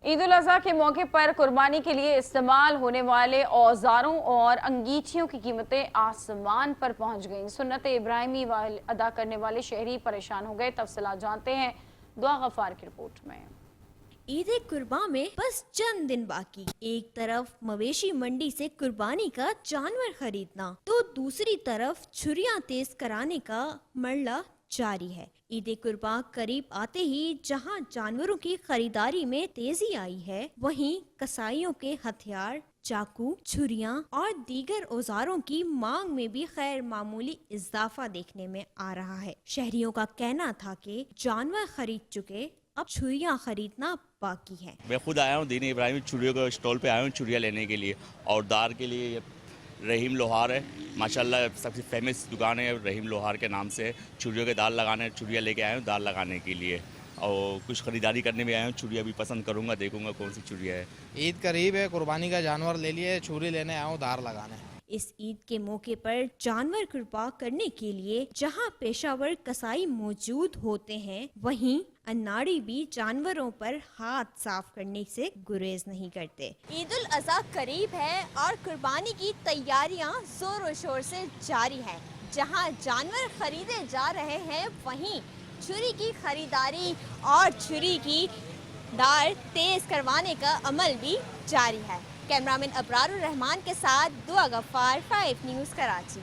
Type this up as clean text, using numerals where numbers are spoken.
ईद उल अजहा के मौके पर कुर्बानी के लिए इस्तेमाल होने वाले औजारों और अंगीठियों की कीमतें आसमान पर पहुंच गईं। सुन्नत इब्राहिमी अदा करने वाले शहरी परेशान हो गए। तफसीलात जानते हैं दुआ गफार की रिपोर्ट में। ईद कुर्बान में बस चंद दिन बाकी। एक तरफ मवेशी मंडी से कुर्बानी का जानवर खरीदना तो दूसरी तरफ छुरियां तेज कराने का मरला जारी है। ईद कुर्बान करीब आते ही जहां जानवरों की खरीदारी में तेजी आई है, वहीं कसाईयों के हथियार, चाकू, छुरियां और दीगर औजारों की मांग में भी खैर मामूली इजाफा देखने में आ रहा है। शहरियों का कहना था कि जानवर खरीद चुके, अब छुरियां खरीदना बाकी है। मैं खुद आया हूँ दीन इब्राहिमी छुरियों के स्टॉल पे आया हूँ छुरियाँ लेने के लिए, और दार के लिए रहीम लोहार है। माशाल्लाह सबसे फेमस दुकान है रहीम लोहार के नाम से। छुरियों के दाल लगाने, छुरियाँ लेके आया हूँ दाल लगाने के लिए, और कुछ ख़रीदारी करने में आया हूँ। छुरियाँ भी पसंद करूँगा, देखूँगा कौन सी छुरियाँ है। ईद करीब है, कुर्बानी का जानवर ले लिए, छुरी लेने आया हूँ दार लगाने। इस ईद के मौके पर जानवर कुर्बान करने के लिए जहां पेशावर कसाई मौजूद होते हैं, वहीं अनाड़ी भी जानवरों पर हाथ साफ करने से गुरेज नहीं करते। ईद उल अजहा करीब है और कुर्बानी की तैयारियां जोरों शोर से जारी हैं। जहां जानवर खरीदे जा रहे हैं, वहीं छुरी की खरीदारी और छुरी की धार तेज करवाने का अमल भी जारी है। कैमरामैन अबरारुर रहमान के साथ दुआ गफ्फार, 5 न्यूज़ कराची।